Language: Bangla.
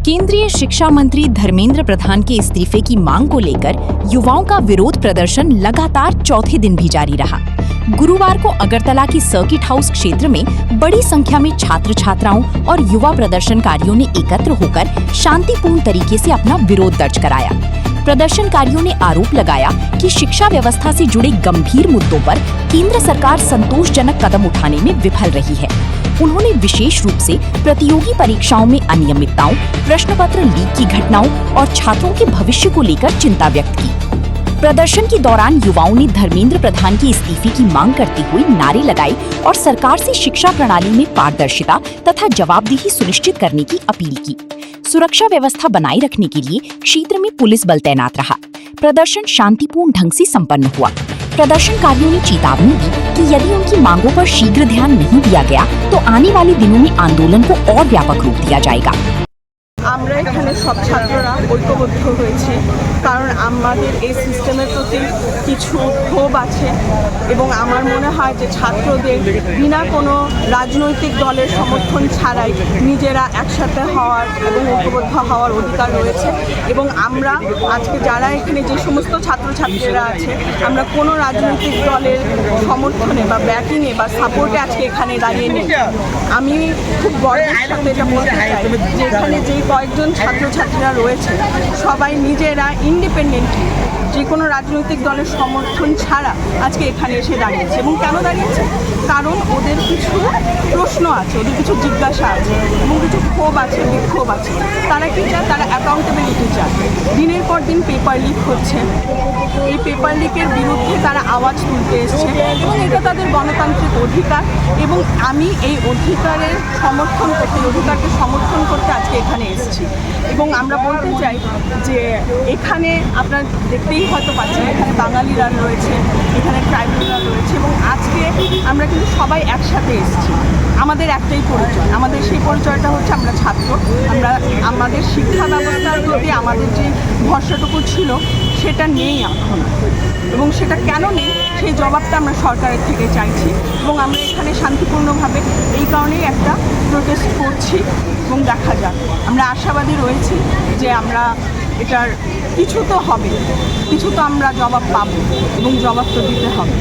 केंद्रीय शिक्षा मंत्री धर्मेंद्र प्रधान के इस्तीफे की मांग को लेकर युवाओं का विरोध प्रदर्शन लगातार चौथे दिन भी जारी रहा। गुरुवार को अगरतला की सर्किट हाउस क्षेत्र में बड़ी संख्या में छात्र छात्राओं और युवा प्रदर्शनकारियों ने एकत्र होकर शांतिपूर्ण तरीके से अपना विरोध दर्ज कराया। प्रदर्शनकारियों ने आरोप लगाया कि शिक्षा व्यवस्था से जुड़े गंभीर मुद्दों पर केंद्र सरकार संतोषजनक कदम उठाने में विफल रही है। उन्होंने विशेष रूप से प्रतियोगी परीक्षाओं में अनियमितताओं, प्रश्न पत्र लीक की घटनाओं और छात्रों के भविष्य को लेकर चिंता व्यक्त की। प्रदर्शन के दौरान युवाओं ने धर्मेंद्र प्रधान के इस्तीफे की मांग करते हुए नारे लगाए और सरकार से शिक्षा प्रणाली में पारदर्शिता तथा जवाबदेही सुनिश्चित करने की अपील की। सुरक्षा व्यवस्था बनाए रखने के लिए क्षेत्र में पुलिस बल तैनात रहा। प्रदर्शन शांतिपूर्ण ढंग से संपन्न हुआ। प्रदर्शनकारियों ने चेतावनी दी कि यदि उनकी मांगों पर शीघ्र ध्यान नहीं दिया गया तो आने वाले दिनों में आंदोलन को और व्यापक रूप दिया जाएगा। আমরা এখানে সব ছাত্ররা ঐক্যবদ্ধ হয়েছি কারণ আমাদের এই সিস্টেমের প্রতি কিছু ক্ষোভ আছে এবং আমার মনে হয় যে ছাত্রদের বিনা কোনো রাজনৈতিক দলের সমর্থন ছাড়াই নিজেরা একসাথে হওয়ার এবং ঐক্যবদ্ধ হওয়ার অধিকার রয়েছে এবং আমরা আজকে যারা এখানে যে সমস্ত ছাত্রছাত্রীরা আছে আমরা কোনো রাজনৈতিক দলের সমর্থনে বা ব্যাকিংয়ে বা সাপোর্টে আজকে এখানে দাঁড়িয়ে নেই। আমি খুব গর্বের সাথে এটা বলতে চাই যে এখানে যে কয়েকজন ছাত্রছাত্রীরা রয়েছে সবাই নিজেরা ইন্ডিপেন্ডেন্টলি যে কোনো রাজনৈতিক দলের সমর্থন ছাড়া আজকে এখানে এসে দাঁড়িয়েছে এবং কেন দাঁড়িয়েছে কারণ ওদের কিছু প্রশ্ন আছে, ওদের কিছু জিজ্ঞাসা আছে এবং কিছু ক্ষোভ আছে, বিক্ষোভ আছে। তারা কি চায়? তারা অ্যাকাউন্টেবিলিটি চায়। দিনের পর দিন পেপার লিক হচ্ছে, এই পেপার লিকের বিরুদ্ধে তারা আওয়াজ তুলতে এসছে এবং এটা তাদের গণতান্ত্রিক অধিকার এবং আমি এই অধিকারের সমর্থন করতে, অধিকারকে সমর্থন করতে আজকে এখানে এসেছি এবং আমরা বলতে চাই যে এখানে আপনারা দেখতেই হয়তো পাচ্ছেন এখানে বাঙালিরা রয়েছে, এখানে ট্রাইবালরা রয়েছে এবং আজকে আমরা কিন্তু সবাই একসাথে এসেছি। আমাদের একটাই পরিচয়, আমাদের সেই পরিচয়টা হচ্ছে আমরা ছাত্র। আমরা আমাদের শিক্ষা ব্যবস্থার প্রতি আমাদের যে ভরসাটুকু ছিল সেটা নেই এখন এবং সেটা কেন নেই সেই জবাবটা আমরা সরকারের থেকে চাইছি এবং আমরা এখানে শান্তিপূর্ণভাবে এই কারণেই একটা প্রোটেস্ট করছি এবং দেখা যাক। আমরা আশাবাদী রয়েছি যে আমরা এটার কিছু তো হবে, কিছু তো আমরা জবাব পাবো এবং জবাব তো দিতে হবে।